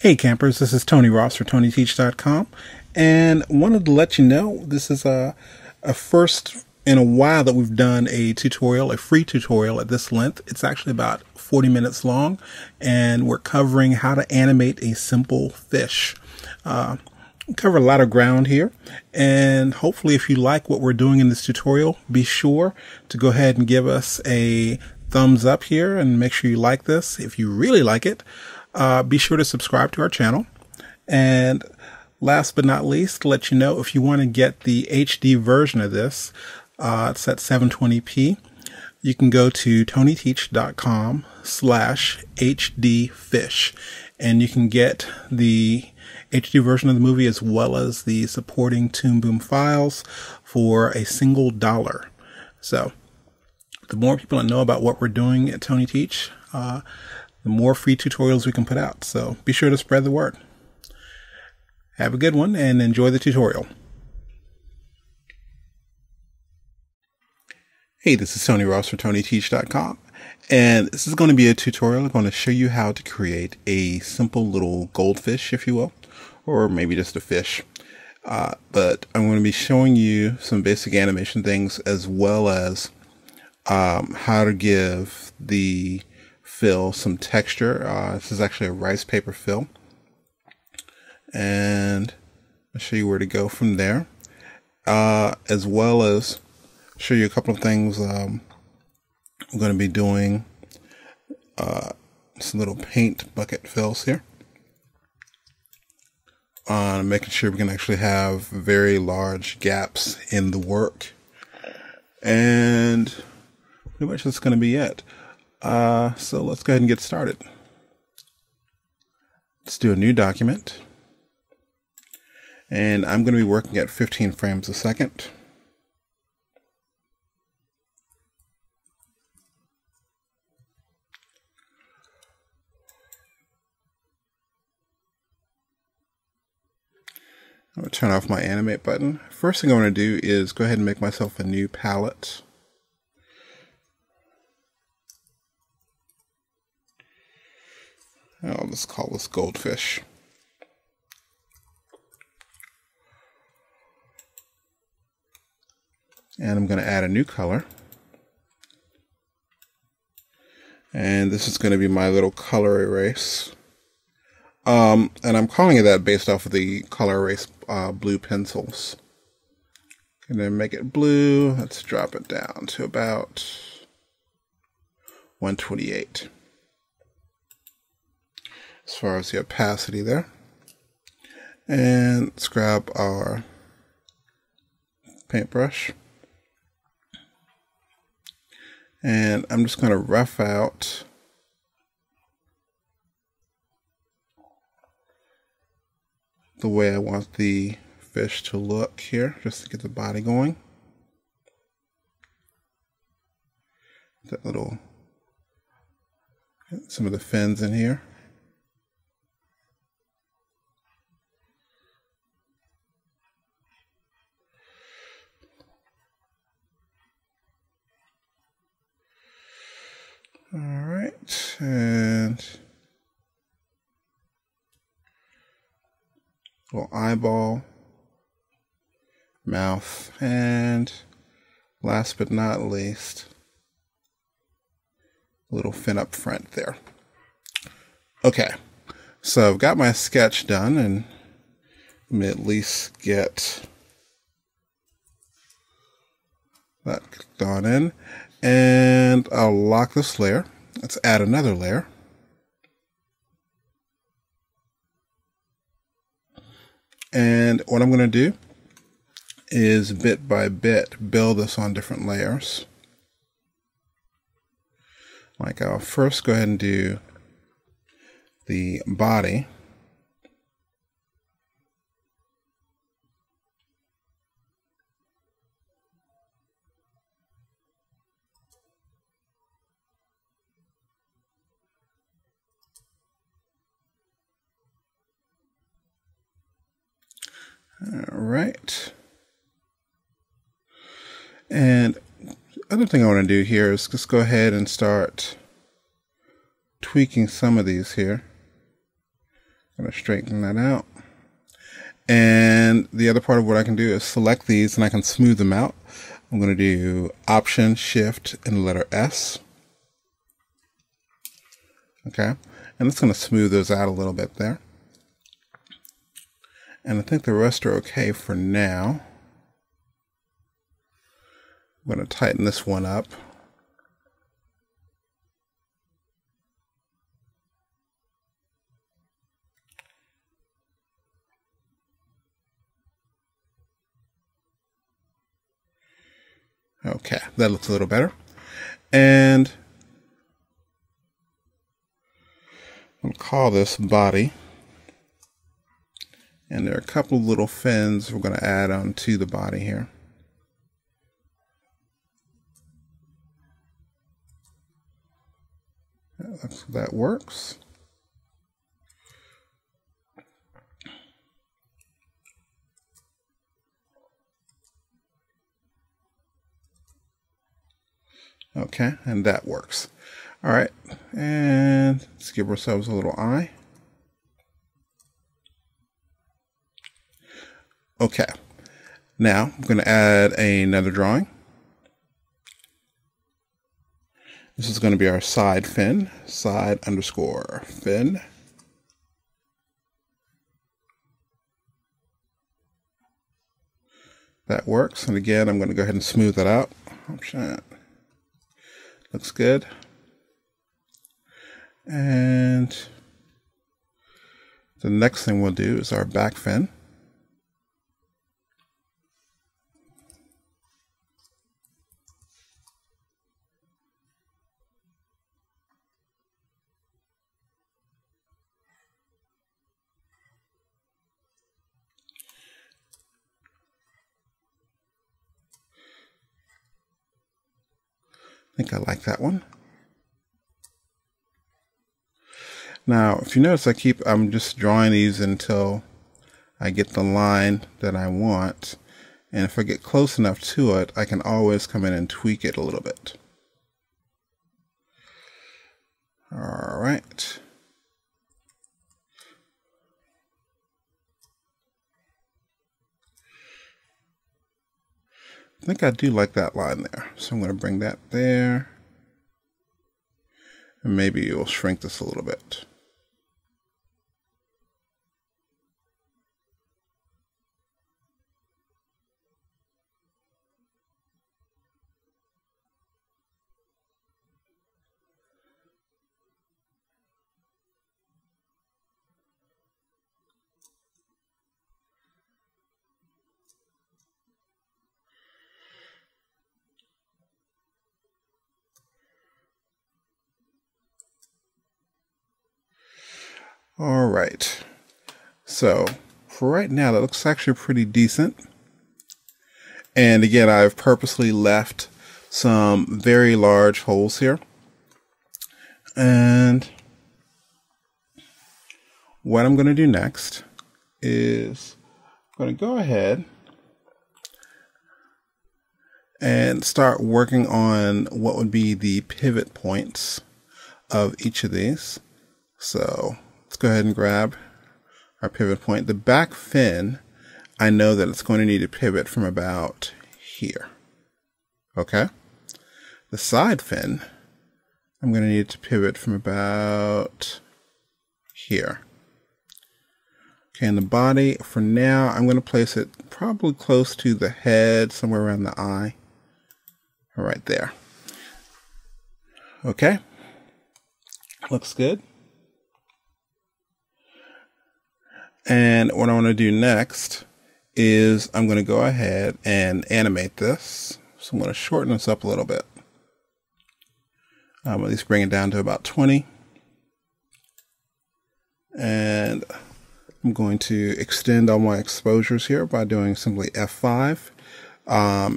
Hey campers, this is Tony Ross for TonyTeach.com, and wanted to let you know this is a first in a while that we've done a tutorial, a free tutorial at this length. It's actually about 40 minutes long, and we're covering how to animate a simple fish. We cover a lot of ground here, and hopefully if you like what we're doing in this tutorial, be sure to go ahead and give us a thumbs up here and make sure you like this. If you really like it, be sure to subscribe to our channel. And last but not least, to let you know, if you want to get the HD version of this, it's at 720p. You can go to TonyTeach.com/HDFish, and you can get the HD version of the movie as well as the supporting ToonBoom files for a single $1. So the more people that know about what we're doing at Tony Teach, the more free tutorials we can put out. So be sure to spread the word. Have a good one and enjoy the tutorial. Hey, this is Tony Ross for TonyTeach.com, and this is going to be a tutorial. I'm going to show you how to create a simple little goldfish, if you will, or maybe just a fish. But I'm going to be showing you some basic animation things as well as how to give the fill some texture. This is actually a rice paper fill, and I'll show you where to go from there, as well as show you a couple of things. I'm going to be doing some little paint bucket fills here, making sure we can actually have very large gaps in the work, and pretty much that's going to be it. So let's go ahead and get started. Let's do a new document, and I'm going to be working at 15 frames a second. I'm going to turn off my Animate button. First thing I want to do is go ahead and make myself a new palette. I'll just call this goldfish. And I'm going to add a new color. And this is going to be my little color erase. And I'm calling it that based off of the color erase blue pencils. And then make it blue. Let's drop it down to about 128. As far as the opacity there. And let's grab our paintbrush. And I'm just going to rough out the way I want the fish to look here, just to get the body going. That little, some of the fins in here. All right, and little eyeball, mouth, and last but not least, a little fin up front there. Okay, so I've got my sketch done, and let me at least get that gone in. And I'll lock this layer. Let's add another layer. And what I'm going to do is bit by bit build this on different layers. Like I'll first go ahead and do the body. All right. And the other thing I want to do here is just go ahead and start tweaking some of these here. I'm going to straighten that out. And the other part of what I can do is select these and I can smooth them out. I'm going to do Option, Shift, and the letter S. Okay, and it's going to smooth those out a little bit there. And I think the rest are okay for now. I'm going to tighten this one up. Okay, that looks a little better. And I'm going to call this body. And there are a couple little fins we're going to add on to the body here. That works. Okay, and that works. All right, and let's give ourselves a little eye. Okay, now I'm going to add another drawing. This is going to be our side fin, side underscore fin. That works, and again, I'm going to go ahead and smooth that out. Option. Looks good. And the next thing we'll do is our back fin. I think I like that one. Now, if you notice, I'm just drawing these until I get the line that I want. And if I get close enough to it, I can always come in and tweak it a little bit. All right. I think I do like that line there. So I'm going to bring that there. And maybe we'll shrink this a little bit. All right, so for right now, that looks actually pretty decent. And again, I've purposely left some very large holes here. And what I'm going to do next is I'm going to go ahead and start working on what would be the pivot points of each of these. So let's go ahead and grab our pivot point. The back fin, I know that it's going to need to pivot from about here. Okay. The side fin, I'm going to need to pivot from about here. Okay, and the body, for now, I'm going to place it probably close to the head, somewhere around the eye. Right there. Okay. Looks good. And what I want to do next is I'm going to go ahead and animate this. So I'm going to shorten this up a little bit. At least bring it down to about 20. And I'm going to extend all my exposures here by doing simply F5.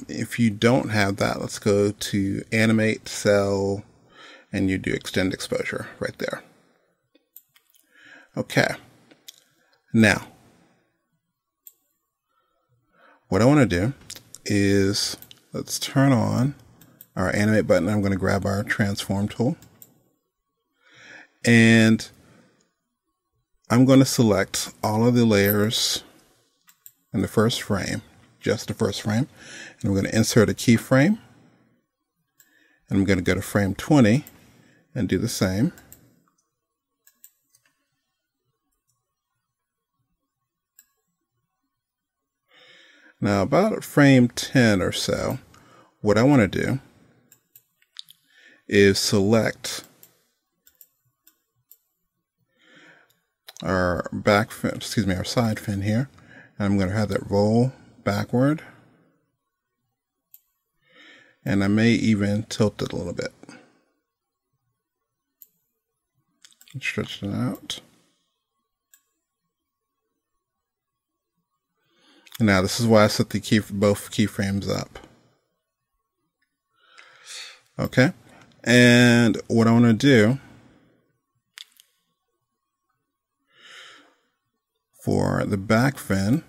If you don't have that, let's go to Animate, Cell, and you do Extend Exposure right there. Okay. Now, what I want to do is let's turn on our Animate button. I'm going to grab our Transform tool. And I'm going to select all of the layers in the first frame, just the first frame, and I'm going to insert a keyframe, and I'm going to go to frame 20 and do the same. Now about frame 10 or so, what I want to do is select our back fin, our side fin here, and I'm going to have that roll backward, and I may even tilt it a little bit. Stretch it out. Now this is why I set the both keyframes up. Okay, and what I want to do for the back fin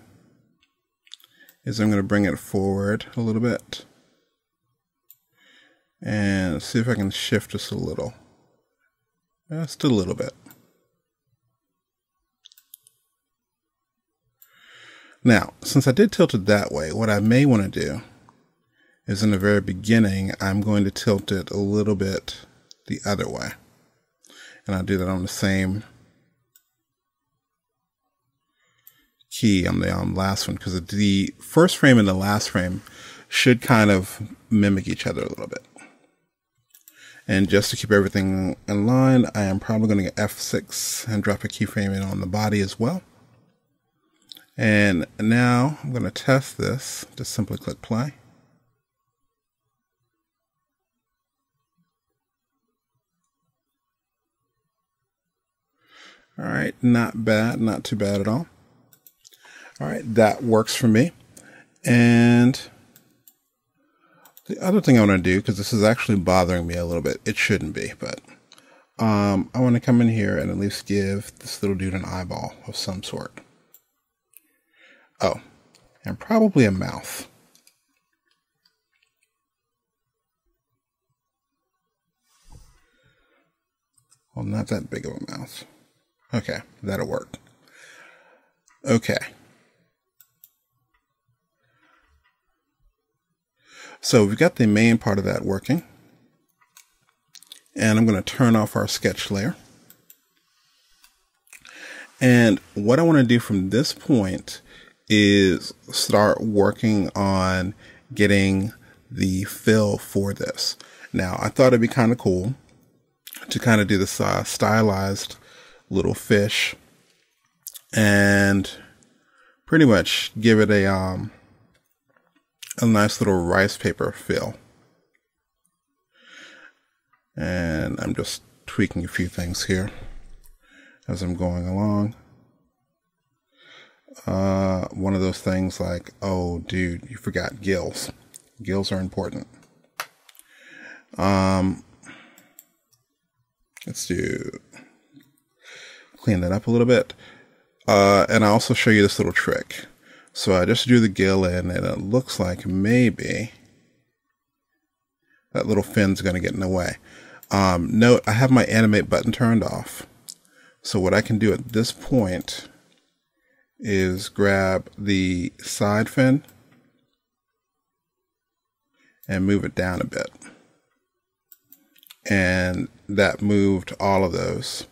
is I'm going to bring it forward a little bit and see if I can shift this a little. Just a little bit. Now, since I did tilt it that way, what I may want to do is in the very beginning, I'm going to tilt it a little bit the other way. And I'll do that on the same key on the last one, because the first frame and the last frame should kind of mimic each other a little bit. And just to keep everything in line, I am probably going to get F6 and drop a keyframe in on the body as well. And now I'm going to test this. Just simply click play. All right, not bad, not too bad at all. All right, that works for me. And the other thing I want to do, because this is actually bothering me a little bit, it shouldn't be, but I want to come in here and at least give this little dude an eyeball of some sort. Oh, and probably a mouth. Well, not that big of a mouth. Okay, that'll work. Okay. So we've got the main part of that working. And I'm going to turn off our sketch layer. And what I want to do from this point is start working on getting the fill for this. Now, I thought it'd be kind of cool to kind of do this stylized little fish and pretty much give it a nice little rice paper fill. And I'm just tweaking a few things here as I'm going along. One of those things like, oh dude, you forgot gills. Gills are important. Let's clean that up a little bit. And I'll also show you this little trick. So I just drew the gill in, and it looks like maybe that little fin's going to get in the way. Note, I have my Animate button turned off. So what I can do at this point is grab the side fin and move it down a bit. And that moved all of those.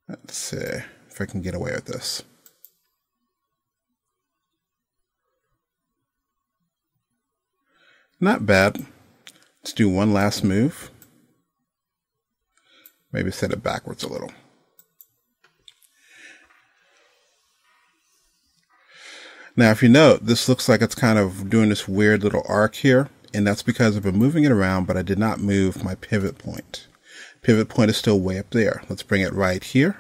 Let's see if I can get away with this. Not bad. Let's do one last move. Maybe set it backwards a little. Now, if you note, this looks like it's kind of doing this weird little arc here, and that's because I've been moving it around, but I did not move my pivot point. Pivot point is still way up there. Let's bring it right here.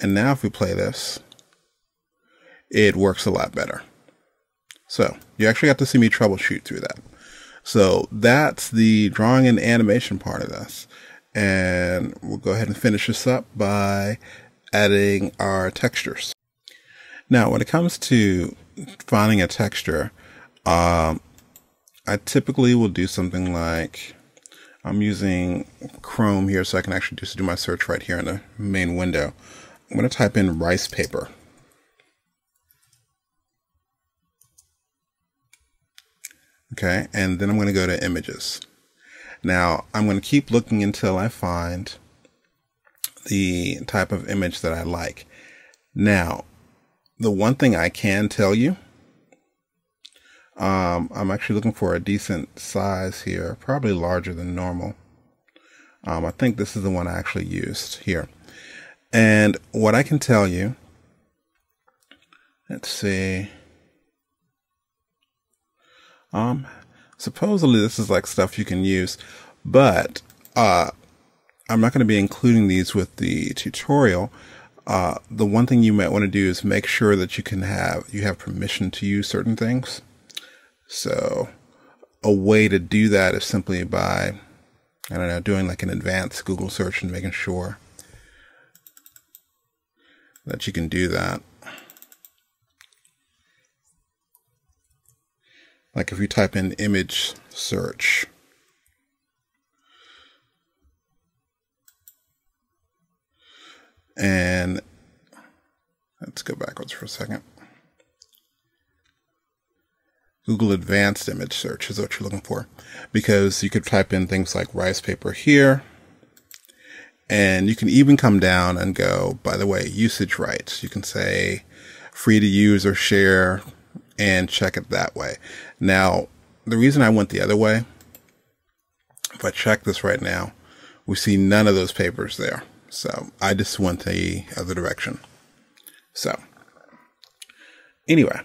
And now if we play this, it works a lot better. So you actually got to see me troubleshoot through that. So that's the drawing and animation part of this. And we'll go ahead and finish this up by adding our textures. Now, when it comes to finding a texture, I typically will do something like, I'm using Chrome here so I can actually just do my search right here in the main window. I'm going to type in rice paper. Okay, and then I'm going to go to images. Now, I'm going to keep looking until I find the type of image that I like. Now, the one thing I can tell you, I'm actually looking for a decent size here, probably larger than normal. I think this is the one I actually used here. And what I can tell you, let's see, supposedly this is like stuff you can use, but I'm not going to be including these with the tutorial. The one thing you might want to do is make sure that you have permission to use certain things. So a way to do that is simply by, I don't know, doing like an advanced Google search and making sure that you can do that. Like if you type in image search, and let's go backwards for a second. Google Advanced Image Search is what you're looking for, because you could type in things like rice paper here, and you can even come down and go, by the way, usage rights. You can say free to use or share and check it that way. Now, the reason I went the other way, if I check this right now, we see none of those papers there. So I just went the other direction. So anyway,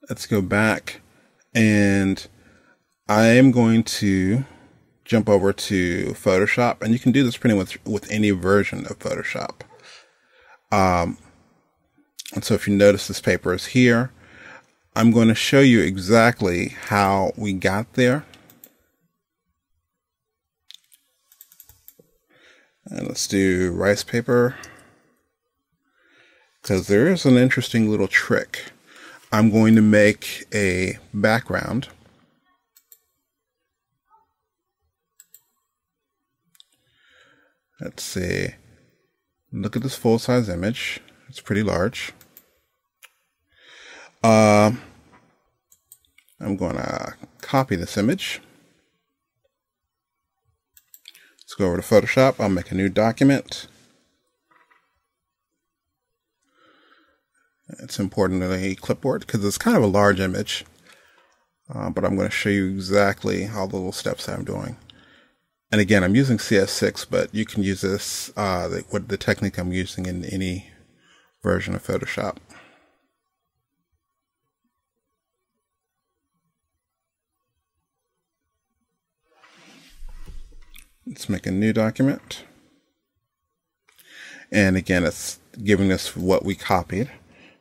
let's go back. And I am going to jump over to Photoshop, and you can do this pretty much with any version of Photoshop. And so if you notice this paper is here, I'm going to show you exactly how we got there. And let's do rice paper, because there is an interesting little trick. I'm going to make a background. Let's see. Look at this full-size image. It's pretty large. I'm going to copy this image. Let's go over to Photoshop. I'll make a new document. It's important to a clipboard because it's kind of a large image, but I'm going to show you exactly all the little steps that I'm doing. And again, I'm using CS6, but you can use this, the technique I'm using in any version of Photoshop. Let's make a new document. And again, it's giving us what we copied.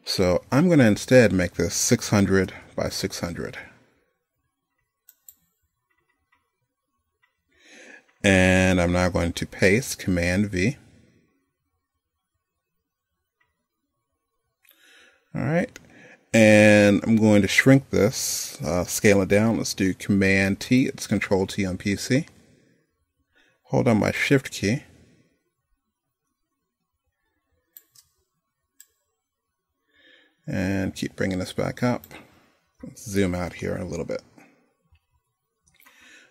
So I'm going to instead make this 600 by 600. And I'm now going to paste Command V. All right. And I'm going to shrink this, scale it down. Let's do Command T. It's Control T on PC. Hold on my Shift key. And keep bringing this back up. Let's zoom out here a little bit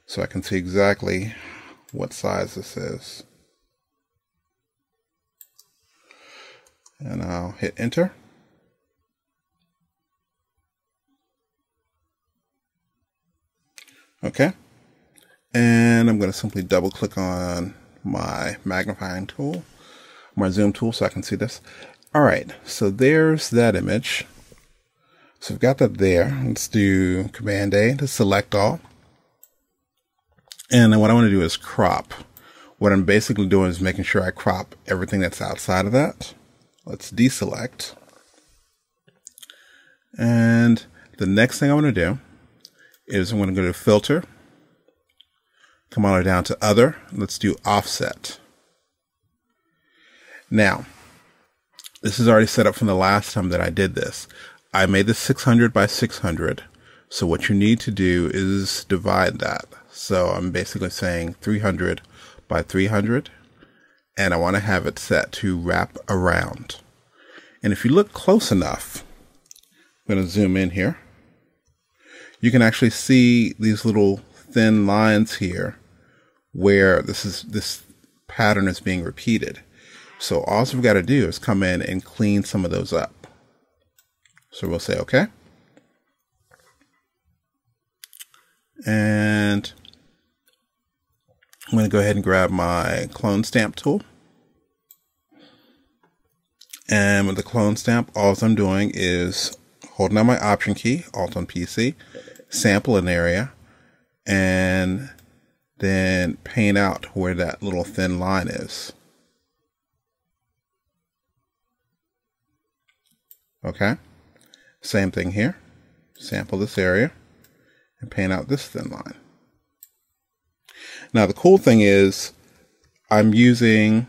so I can see exactly what size this is. And I'll hit enter. Okay. And I'm going to simply double click on my magnifying tool, my zoom tool, so I can see this. All right, so there's that image. So I've got that there. Let's do Command A to select all. And then what I want to do is crop. What I'm basically doing is making sure I crop everything that's outside of that. Let's deselect. And the next thing I want to do is I'm going to go to Filter, come all the way down to Other. Let's do Offset. Now, this is already set up from the last time that I did this. I made this 600 by 600. So what you need to do is divide that. So I'm basically saying 300 by 300, and I want to have it set to wrap around. And if you look close enough, I'm going to zoom in here. You can actually see these little thin lines here where this pattern is being repeated. So all we've got to do is come in and clean some of those up. So we'll say okay. And I'm going to go ahead and grab my clone stamp tool. And with the clone stamp, all I'm doing is holding down my Option key, Alt on PC, sample an area, and then paint out where that little thin line is. Okay. Same thing here. Sample this area and paint out this thin line. Now the cool thing is I'm using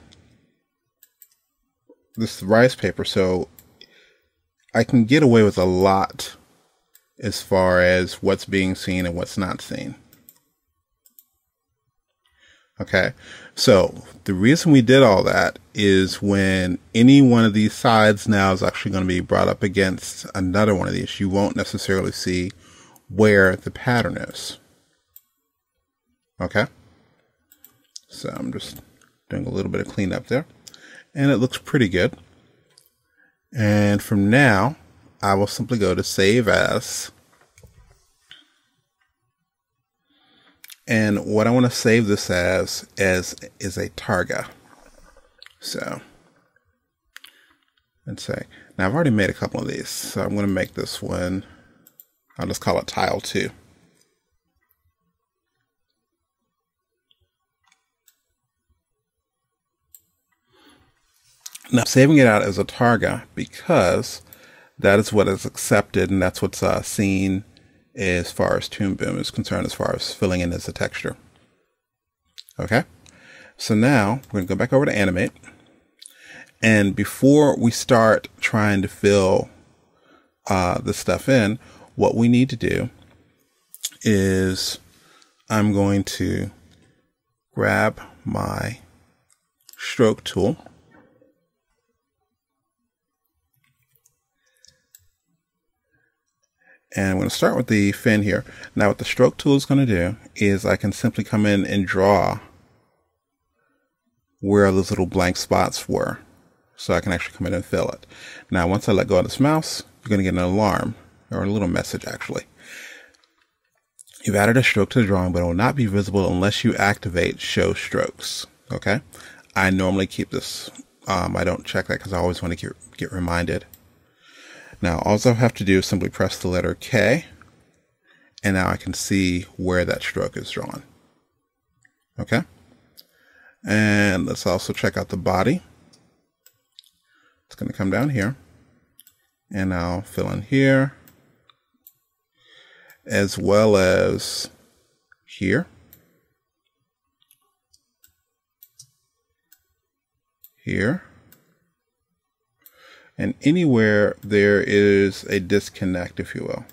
this rice paper, so I can get away with a lot as far as what's being seen and what's not seen. Okay, so the reason we did all that is when any one of these sides now is actually going to be brought up against another one of these, you won't necessarily see where the pattern is. Okay, so I'm just doing a little bit of cleanup there, and it looks pretty good. And from now, I will simply go to Save As. And what I want to save this as is a targa. So let's say, now I've already made a couple of these, so I'm going to make this one, I'll just call it Tile 2. Now saving it out as a targa because that is what is accepted and that's what's seen as far as ToonBoom is concerned, as far as filling in as a texture. Okay, so now we're going to go back over to Animate, and before we start trying to fill this stuff in, what we need to do is I'm going to grab my stroke tool, and I'm going to start with the fin here. Now what the stroke tool is going to do is I can simply come in and draw where those little blank spots were. So I can actually come in and fill it. Now once I let go of this mouse, you're going to get an alarm, or a little message actually. You've added a stroke to the drawing, but it will not be visible unless you activate Show Strokes. Okay? I normally keep this, I don't check that because I always want to get reminded. Now, all I have to do is simply press the letter K, and now I can see where that stroke is drawn. Okay? And let's also check out the body. It's going to come down here, and I'll fill in here, as well as here, here, and anywhere there is a disconnect, if you will.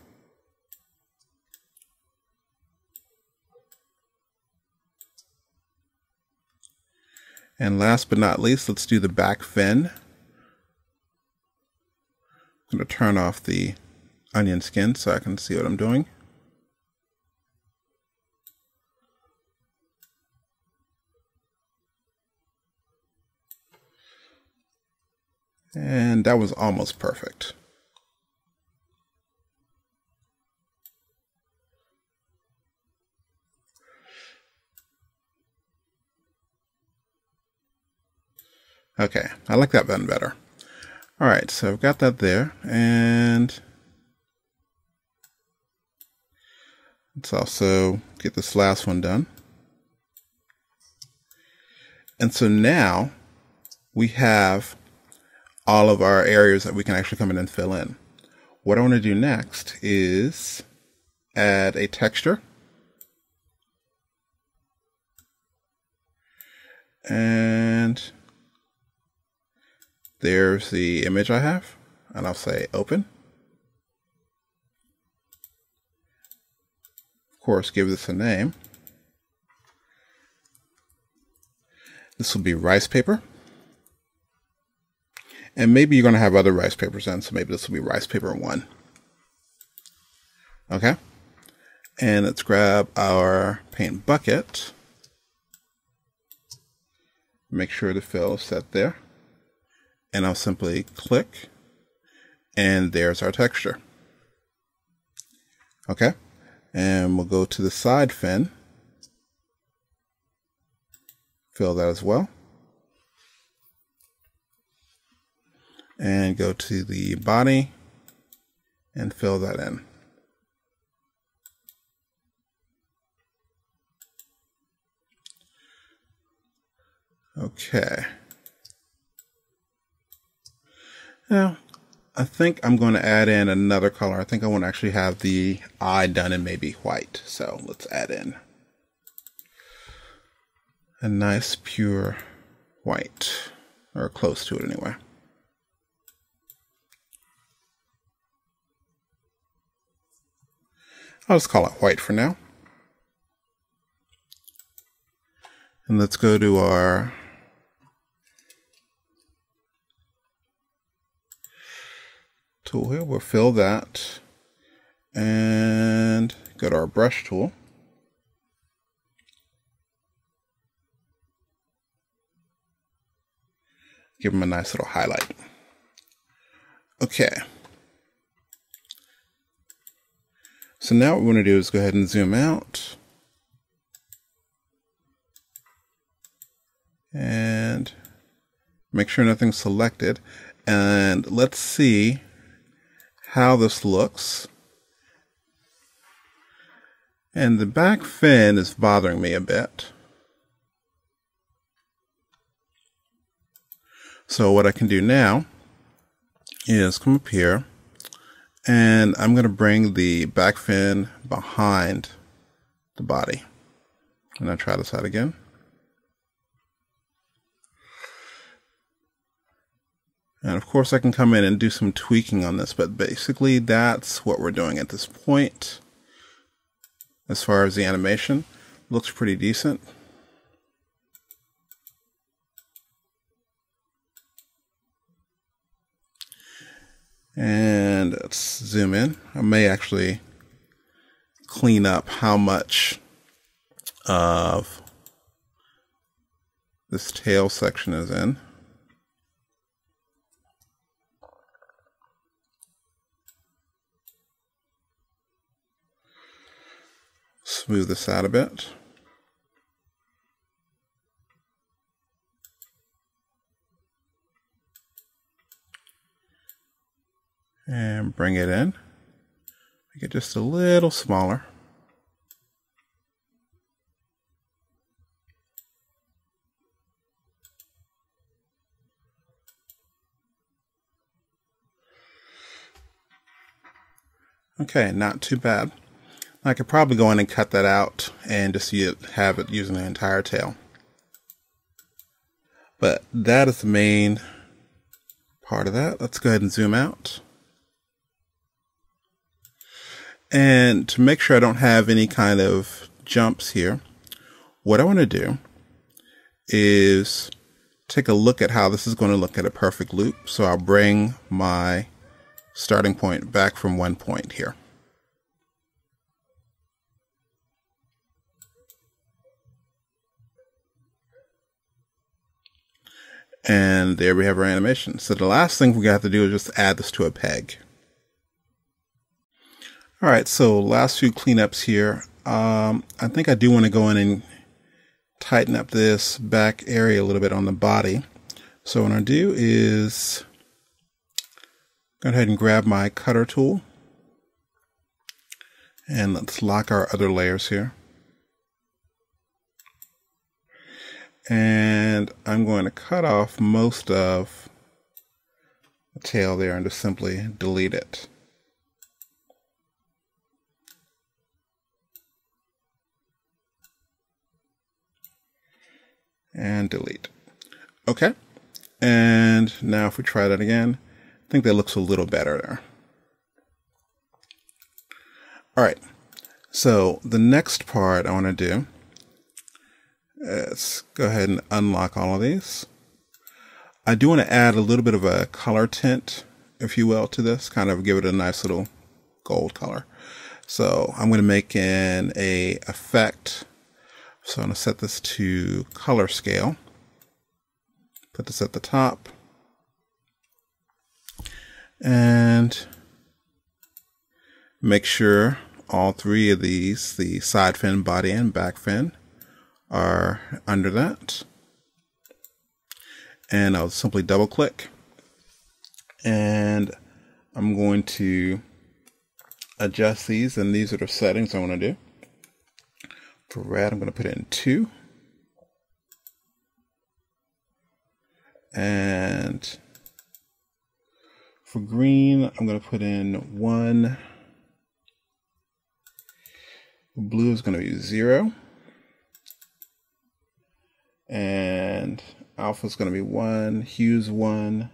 And last but not least, let's do the back fin. I'm going to turn off the onion skin so I can see what I'm doing. And that was almost perfect. Okay, I like that button better. All right, so I've got that there, and let's also get this last one done. And so now we have all of our areas that we can actually come in and fill in. What I want to do next is add a texture. And there's the image I have, and I'll say open. course, give this a name. This will be rice paper. And maybe you're going to have other rice papers in, so maybe this will be rice paper 1. Okay. And let's grab our paint bucket. Make sure the fill is set there. And I'll simply click, and there's our texture. Okay. And we'll go to the side fin. Fill that as well. And go to the body and fill that in. Okay. Now, I think I'm going to add in another color. I think I want to actually have the eye done in maybe white. So let's add in a nice pure white, or close to it anyway. I'll just call it white for now. And let's go to our tool here. We'll fill that and go to our brush tool. Give them a nice little highlight. Okay. So now what we want to do is go ahead and zoom out. And make sure nothing's selected. And let's see how this looks. And the back fin is bothering me a bit. So what I can do now is come up here, and I'm going to bring the back fin behind the body. And I'll try this out again. And of course I can come in and do some tweaking on this, but basically that's what we're doing at this point. As far as the animation, looks pretty decent. And let's zoom in. I may actually clean up how much of this tail section is in. Smooth this out a bit. And bring it in. Make it just a little smaller. Okay, not too bad. I could probably go in and cut that out and just have it using the entire tail. But that is the main part of that. Let's go ahead and zoom out. And to make sure I don't have any kind of jumps here, what I want to do is take a look at how this is going to look at a perfect loop. So I'll bring my starting point back from one point here. And there we have our animation. So the last thing we have to do is just add this to a peg. All right, so last few cleanups here. I think I do want to go in and tighten up this back area a little bit on the body. So what I'll do is go ahead and grab my cutter tool. And let's lock our other layers here. And I'm going to cut off most of the tail there and just simply delete it. And delete. Okay. And now if we try that again, I think that looks a little better there. All right. So the next part I want to do is go ahead and unlock all of these. I do want to add a little bit of a color tint, if you will, to this, kind of give it a nice little gold color. So I'm going to make an effect. So I'm going to set this to color scale. Put this at the top. And make sure all three of these, the side fin, body, and back fin, are under that. And I'll simply double click. And I'm going to adjust these, and these are the settings I want to do. For red, I'm going to put it in 2. And for green, I'm going to put in 1. Blue is going to be 0. And alpha is going to be 1. Hue's 1.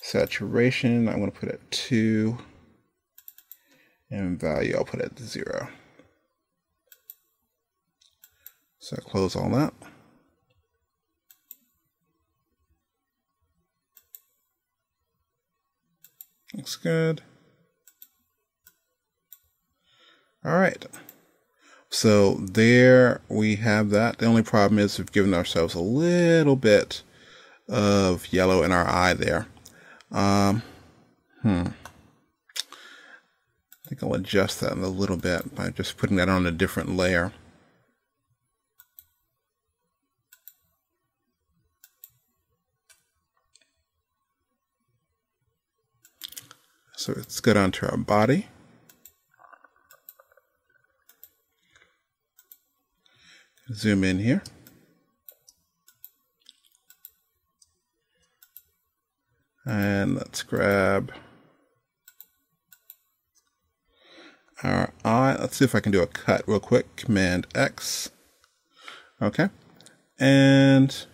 Saturation, I'm going to put at 2. And value, I'll put at 0. So I close all that. Looks good. All right. So there we have that. The only problem is we've given ourselves a little bit of yellow in our eye there. I think I'll adjust that a little bit by just putting that on a different layer. So let's go down to our body. Zoom in here. And let's grab our eye. Let's see if I can do a cut real quick. Command X. Okay. And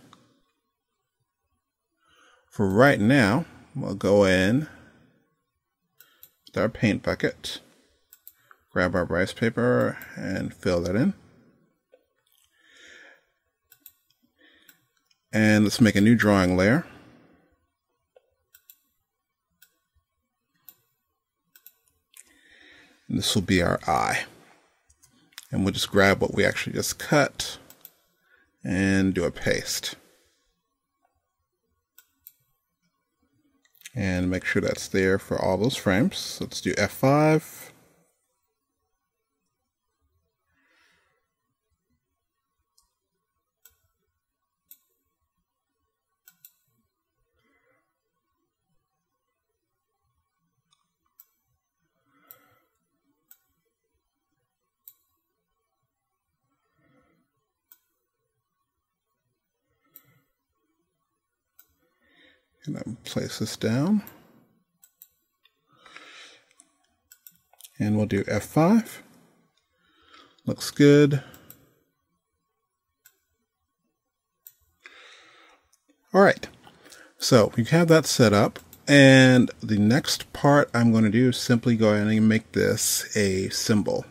for right now, we'll go in with our paint bucket, grab our rice paper, and fill that in. And let's make a new drawing layer. And this will be our eye. And we'll just grab what we actually just cut and do a paste. And make sure that's there for all those frames. So let's do F5. And then place this down. And we'll do F5. Looks good. All right. So you have that set up. And the next part I'm going to do is simply go ahead and make this a symbol.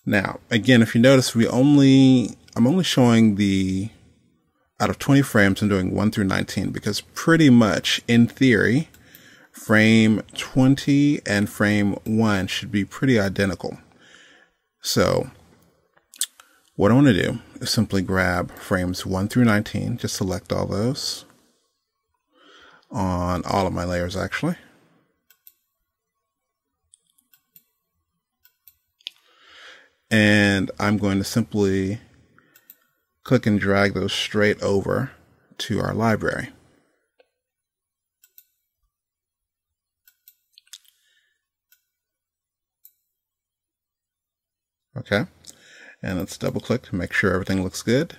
Now, again, if you notice, I'm only showing the out of 20 frames, I'm doing 1 through 19 because pretty much, in theory, frame 20 and frame 1 should be pretty identical. So what I want to do is simply grab frames 1 through 19, just select all those on all of my layers actually. And I'm going to simply click and drag those straight over to our library. Okay, and let's double click to make sure everything looks good.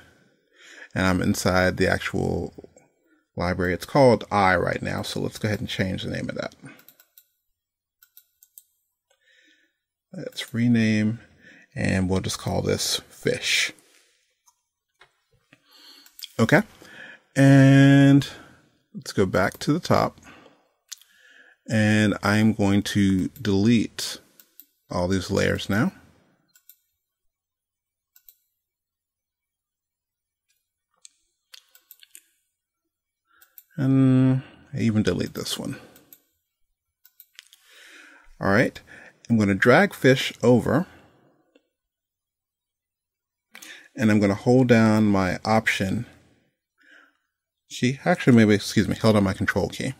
And I'm inside the actual library. It's called I right now, so let's go ahead and change the name of that. Let's rename, and we'll just call this Fish. Okay, and let's go back to the top, and I'm going to delete all these layers now. And I even delete this one. All right, I'm going to drag fish over, and I'm going to hold down my Option key. Actually, maybe, excuse me, hold on my Control key.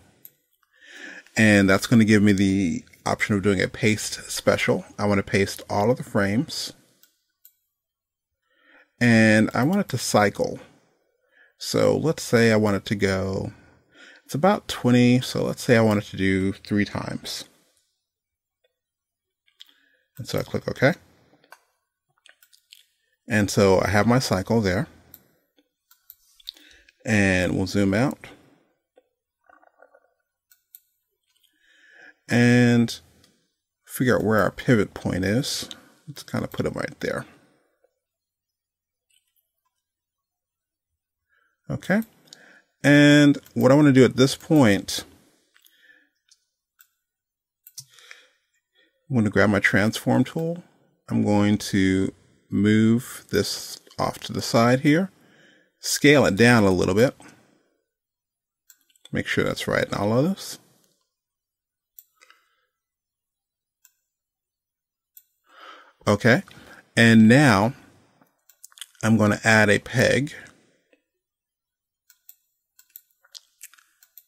And that's going to give me the option of doing a paste special. I want to paste all of the frames. And I want it to cycle. So let's say I want it to go, it's about 20, so let's say I want it to do 3 times. And so I click OK. And so I have my cycle there. And we'll zoom out. And figure out where our pivot point is. Let's kind of put it right there. Okay. And what I want to do at this point, I'm going to grab my transform tool. I'm going to move this off to the side here, scale it down a little bit, make sure that's right in all of this. Okay, and now I'm going to add a peg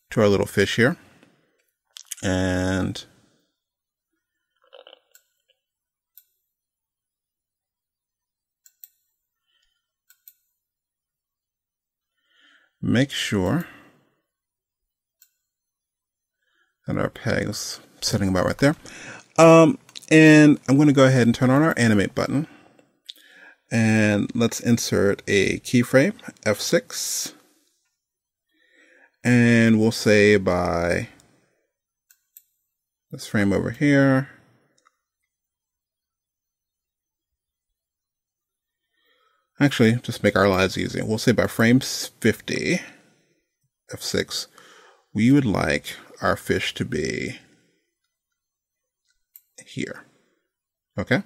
to our little fish here, and make sure that our peg is sitting about right there. And I'm going to go ahead and turn on our Animate button. And let's insert a keyframe, F6. And we'll say by this frame over here. Actually, just make our lives easy. We'll say by frame 50, F6, we would like our fish to be here. Okay?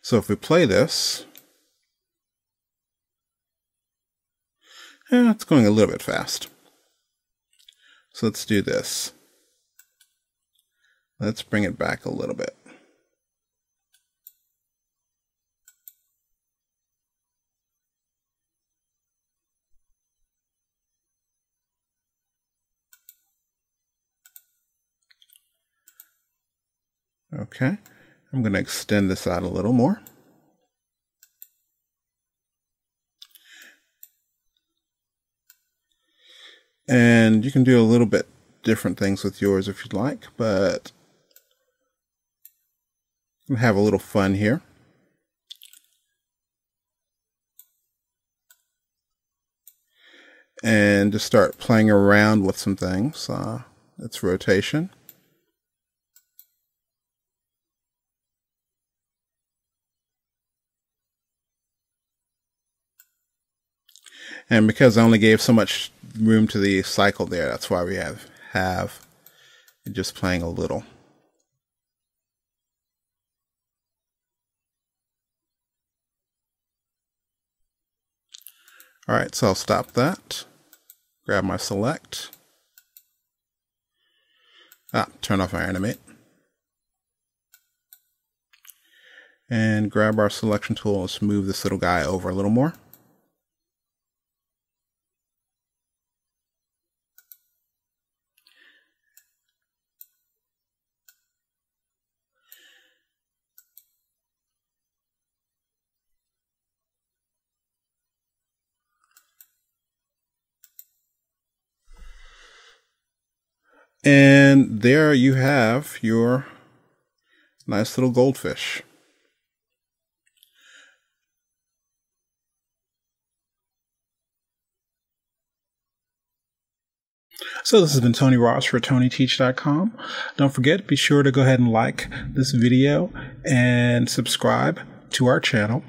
So if we play this, it's going a little bit fast. So let's do this. Let's bring it back a little bit. Okay, I'm going to extend this out a little more. And you can do a little bit different things with yours if you'd like, but I'm going to have a little fun here. And just start playing around with some things. It's rotation. And because I only gave so much room to the cycle there, that's why we have it just playing a little. All right, so I'll stop that. Grab my select. Turn off our Animate. And grab our selection tool. Let's move this little guy over a little more. And there you have your nice little goldfish. So this has been Tony Ross for TonyTeach.com. Don't forget, be sure to go ahead and like this video and subscribe to our channel.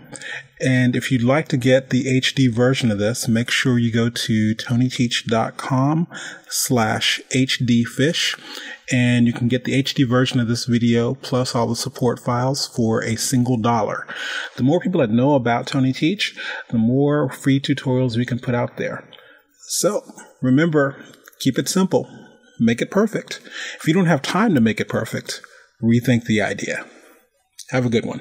And if you'd like to get the HD version of this, make sure you go to tonyteach.com/hdfish, and you can get the HD version of this video plus all the support files for a single $1. The more people that know about Tony Teach, the more free tutorials we can put out there. So remember, keep it simple, make it perfect. If you don't have time to make it perfect, rethink the idea. Have a good one.